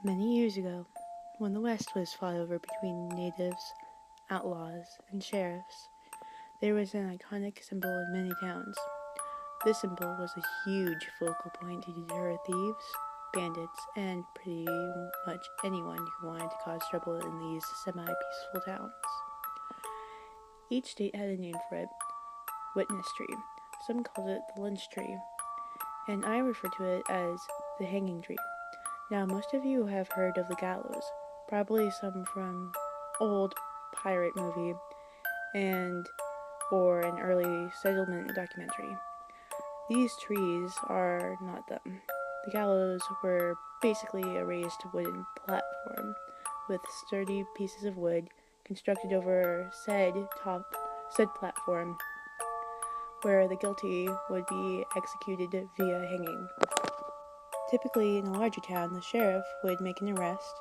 Many years ago, when the West was fought over between natives, outlaws, and sheriffs, there was an iconic symbol in many towns. This symbol was a huge focal point to deter thieves, bandits, and pretty much anyone who wanted to cause trouble in these semi-peaceful towns. Each state had a name for it: witness tree. Some called it the lynch tree, and I refer to it as the hanging tree. Now, most of you have heard of the gallows, probably some from old pirate movie and or an early settlement documentary. These trees are not them. The gallows were basically a raised wooden platform with sturdy pieces of wood constructed over said platform where the guilty would be executed via hanging. Typically, in a larger town, the sheriff would make an arrest.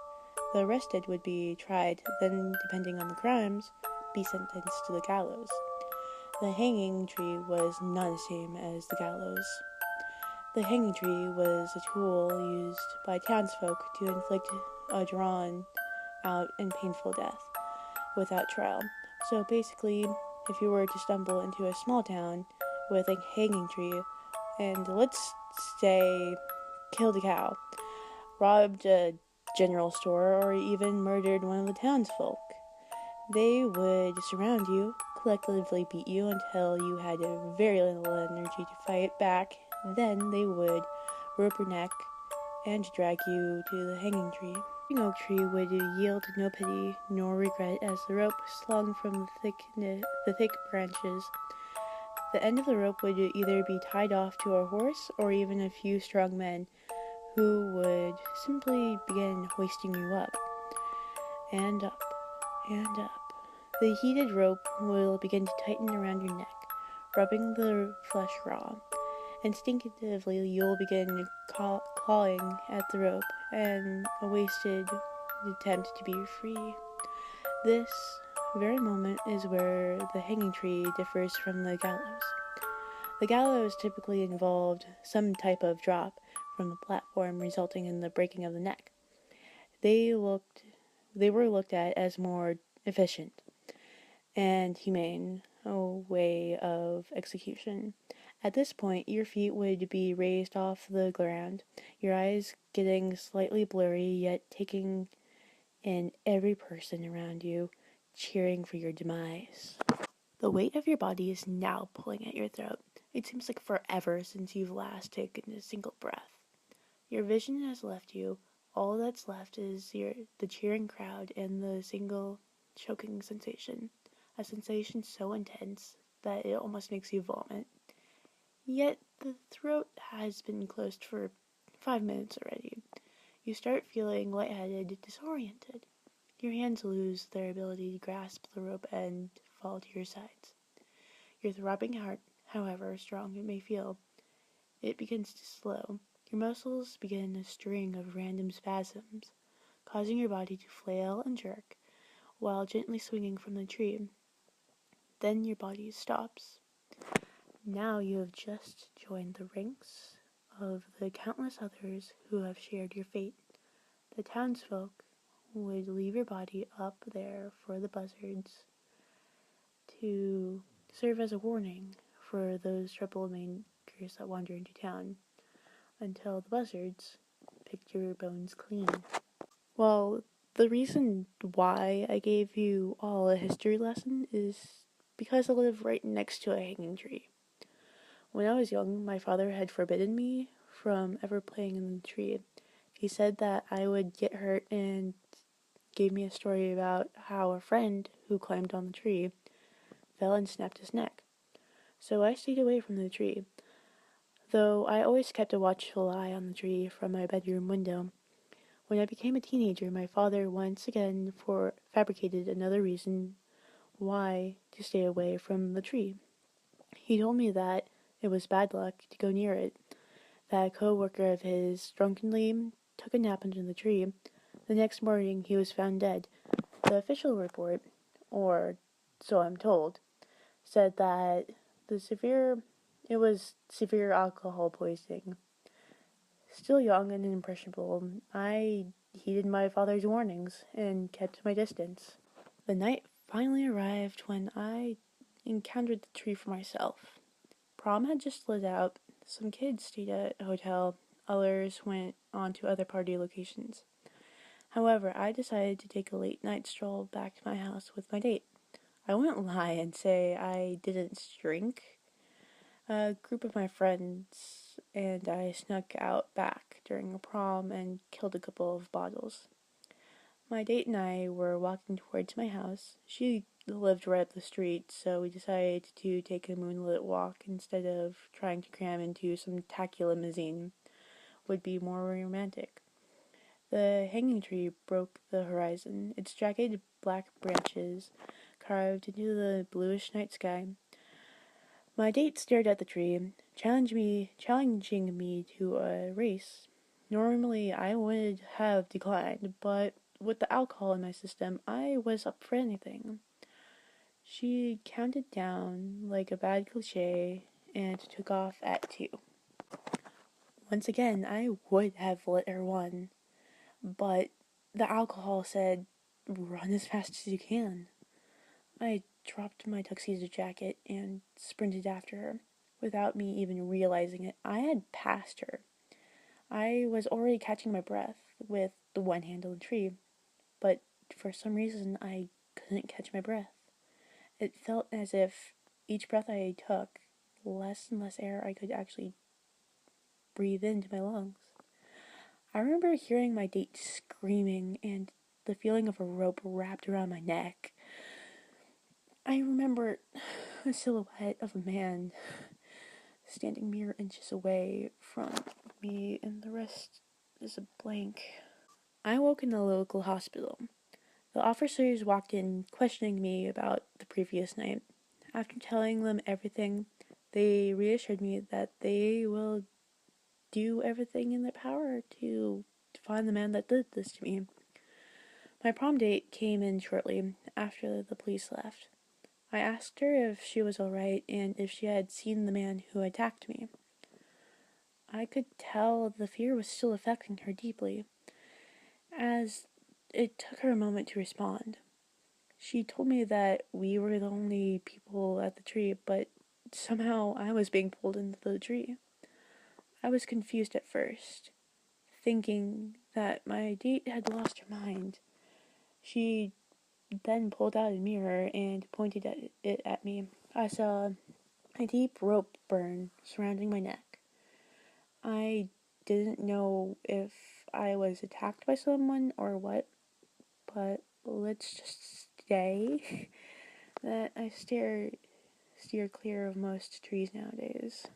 The arrested would be tried, then, depending on the crimes, be sentenced to the gallows. The hanging tree was not the same as the gallows. The hanging tree was a tool used by townsfolk to inflict a drawn-out and painful death without trial. So basically, if you were to stumble into a small town with a hanging tree, and let's say killed a cow, robbed a general store, or even murdered one of the townsfolk, they would surround you, collectively beat you until you had very little energy to fight back. Then they would rope your neck and drag you to the hanging tree. The oak tree would yield no pity nor regret as the rope slung from the thick branches. The end of the rope would either be tied off to a horse or even a few strong men who would simply begin hoisting you up and up and up. The heated rope will begin to tighten around your neck, rubbing the flesh raw. Instinctively, you'll begin clawing at the rope in a wasted attempt to be free. This very moment is where the hanging tree differs from the gallows. The gallows typically involved some type of drop from the platform, resulting in the breaking of the neck. They were looked at as more efficient and humane way of execution. At this point, your feet would be raised off the ground, your eyes getting slightly blurry, yet taking in every person around you, cheering for your demise. The weight of your body is now pulling at your throat. It seems like forever since you've last taken a single breath. Your vision has left you. All that's left is the cheering crowd and the single choking sensation. A sensation so intense that it almost makes you vomit. Yet the throat has been closed for 5 minutes already. You start feeling lightheaded, disoriented. Your hands lose their ability to grasp the rope and fall to your sides. Your throbbing heart, however strong it may feel, it begins to slow. Your muscles begin a string of random spasms, causing your body to flail and jerk while gently swinging from the tree. Then your body stops. Now you have just joined the ranks of the countless others who have shared your fate. The townsfolk would leave your body up there for the buzzards to serve as a warning for those troublemakers that wander into town until the buzzards picked your bones clean. Well, the reason why I gave you all a history lesson is because I live right next to a hanging tree. When I was young, my father had forbidden me from ever playing in the tree. He said that I would get hurt and gave me a story about how a friend who climbed on the tree fell and snapped his neck. So I stayed away from the tree, though I always kept a watchful eye on the tree from my bedroom window. When I became a teenager, my father once again fabricated another reason why to stay away from the tree. He told me that it was bad luck to go near it, that a co-worker of his drunkenly took a nap under the tree. The next morning, he was found dead. The official report, or so I'm told, said that it was severe alcohol poisoning. Still young and impressionable, I heeded my father's warnings and kept my distance. The night finally arrived when I encountered the tree for myself. Prom had just lit out. Some kids stayed at a hotel, others went on to other party locations. However, I decided to take a late night stroll back to my house with my date. I wouldn't lie and say I didn't drink. A group of my friends and I snuck out back during a prom and killed a couple of bottles. My date and I were walking towards my house. She lived right up the street, so we decided to take a moonlit walk instead of trying to cram into some tacky limousine. Would be more romantic. The hanging tree broke the horizon, its jagged black branches carved into the bluish night sky. My date stared at the tree, challenging me to a race. Normally, I would have declined, but with the alcohol in my system, I was up for anything. She counted down like a bad cliche and took off at 2. Once again, I would have let her win, but the alcohol said, run as fast as you can. I dropped my tuxedo jacket and sprinted after her. Without me even realizing it, I had passed her. I was already catching my breath with the one hand on the tree, but for some reason I couldn't catch my breath. It felt as if each breath I took, less and less air I could actually breathe into my lungs. I remember hearing my date screaming and the feeling of a rope wrapped around my neck. I remember a silhouette of a man standing mere inches away from me, and the rest is a blank. I woke in the local hospital. The officers walked in, questioning me about the previous night. After telling them everything, they reassured me that they will do everything in their power to find the man that did this to me. My prom date came in shortly after the police left. I asked her if she was alright and if she had seen the man who attacked me. I could tell the fear was still affecting her deeply, as it took her a moment to respond. She told me that we were the only people at the tree, but somehow I was being pulled into the tree. I was confused at first, thinking that my date had lost her mind. She then pulled out a mirror and pointed it at me. I saw a deep rope burn surrounding my neck. I didn't know if I was attacked by someone or what, but let's just say that I steer clear of most trees nowadays.